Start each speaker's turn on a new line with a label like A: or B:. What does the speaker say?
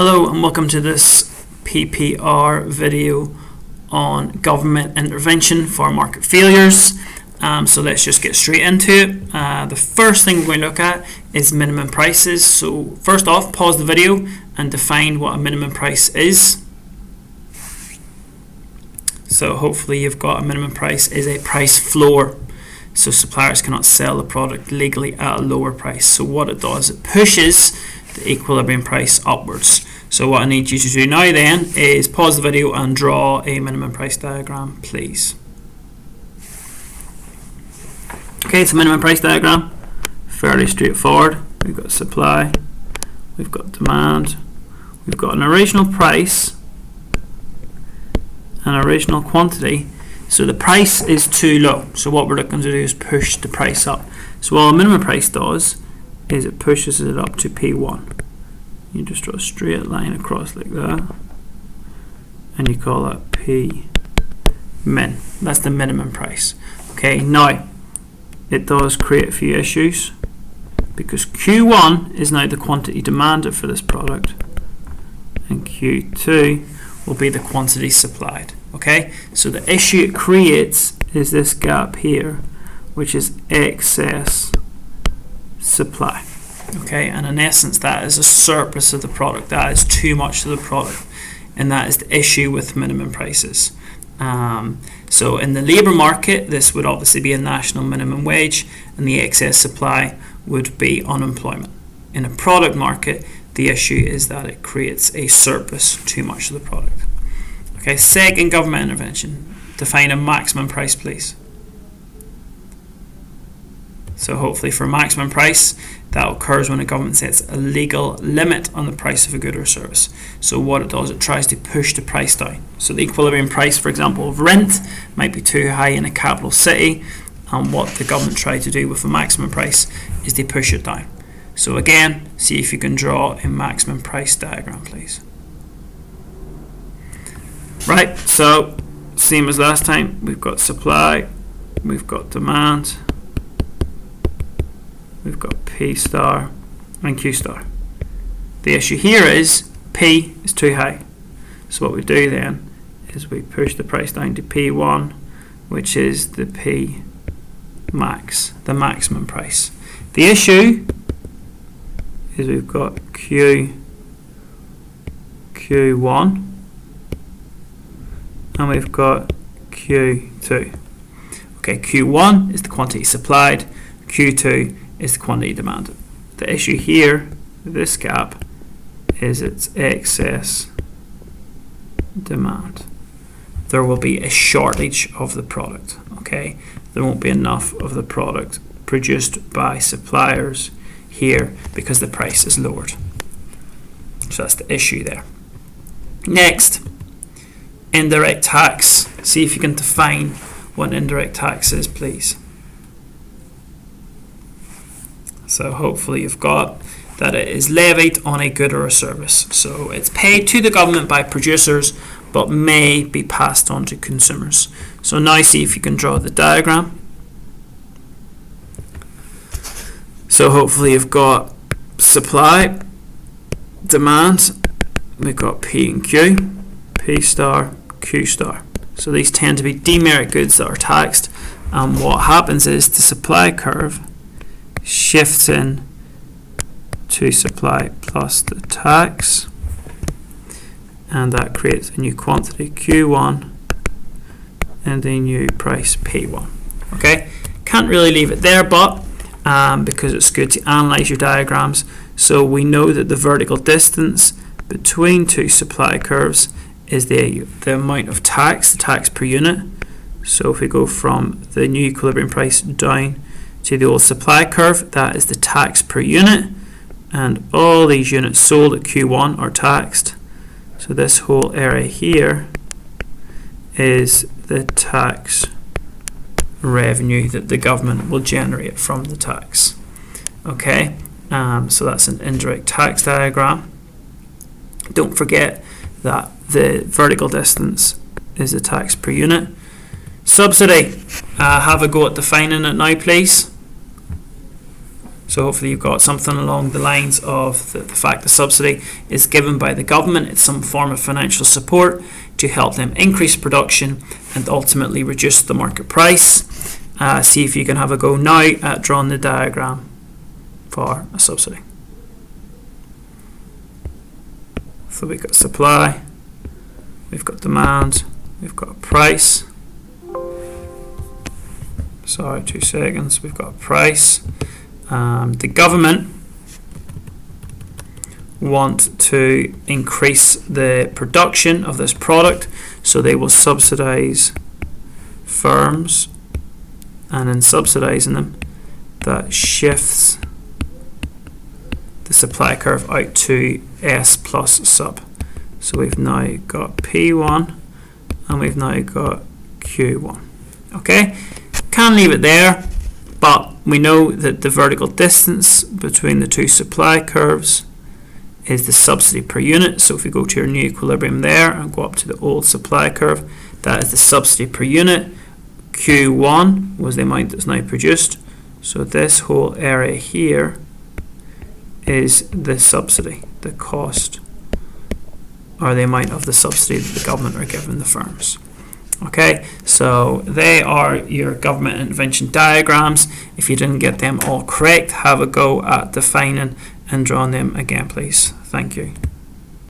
A: Hello and welcome to this PPR video on government intervention for market failures. So let's just get straight into it. The first thing we're going to look at is minimum prices. So first off, pause the video and define what a minimum price is. So hopefully you've got a minimum price is a price floor. So suppliers cannot sell the product legally at a lower price. So what it does, it pushes the equilibrium price upwards. So what I need you to do now then is pause the video and draw a minimum price diagram, please. Okay, it's a minimum price diagram, fairly straightforward. We've got supply, we've got demand, we've got an original price, an original quantity. So the price is too low. So what we're looking to do is push the price up. So what a minimum price does is it pushes it up to P1. You just draw a straight line across like that, and you call that P min. That's the minimum price. Okay, now it does create a few issues because Q1 is now the quantity demanded for this product, and Q2 will be the quantity supplied. Okay, so the issue it creates is this gap here, which is excess supply. Okay, and in essence that is a surplus of the product. That is too much of the product, and that is the issue with minimum prices. So in the labour market, this would obviously be a national minimum wage, and the excess supply would be unemployment. In a product market, the issue is that it creates a surplus, too much of the product. Okay, second, government intervention. Define a maximum price, please. So hopefully for maximum price, that occurs when a government sets a legal limit on the price of a good or service. So what it does, it tries to push the price down. So the equilibrium price, for example, of rent might be too high in a capital city, and what the government try to do with a maximum price is they push it down. So again, see if you can draw a maximum price diagram, please. Right, so same as last time, we've got supply, we've got demand, we've got P star and Q star. The issue here is P is too high. So what we do then is we push the price down to P1, which is the P max, the maximum price. The issue is we've got Q1 and we've got Q2. Okay, Q1 is the quantity supplied, Q2 is the quantity demanded. The issue here, this gap, is its excess demand. There will be a shortage of the product. Okay, there won't be enough of the product produced by suppliers here because the price is lowered. So that's the issue there. Next, indirect tax. See if you can define what indirect tax is, please. So hopefully you've got that it is levied on a good or a service. So it's paid to the government by producers but may be passed on to consumers. So now see if you can draw the diagram. So hopefully you've got supply, demand, we've got P and Q, P star, Q star. So these tend to be demerit goods that are taxed, and what happens is the supply curve shifts in to supply plus the tax, and that creates a new quantity Q1 and a new price P1. Okay, can't really leave it there, but because it's good to analyze your diagrams, so we know that the vertical distance between two supply curves is the amount of tax, the tax per unit. So if we go from the new equilibrium price down to the old supply curve, that is the tax per unit, and all these units sold at Q1 are taxed. So this whole area here is the tax revenue that the government will generate from the tax. Okay, so that's an indirect tax diagram. Don't forget that the vertical distance is the tax per unit. Subsidy, have a go at defining it now, please. So hopefully you've got something along the lines of the fact the subsidy is given by the government. It's some form of financial support to help them increase production and ultimately reduce the market price. See if you can have a go now at drawing the diagram for a subsidy. So we've got supply, we've got demand, we've got a price. Sorry, 2 seconds. We've got a price. The government want to increase the production of this product, so they will subsidise firms, and in subsidising them, that shifts the supply curve out to S plus sub. So we've now got P1 and we've now got Q1. Okay, can leave it there, but we know that the vertical distance between the two supply curves is the subsidy per unit. So if we go to your new equilibrium there and go up to the old supply curve, that is the subsidy per unit. Q1 was the amount that's now produced. So this whole area here is the subsidy, the cost, or the amount of the subsidy that the government are giving the firms. Okay, so they are your government intervention diagrams. If you didn't get them all correct, have a go at defining and drawing them again, please. Thank you.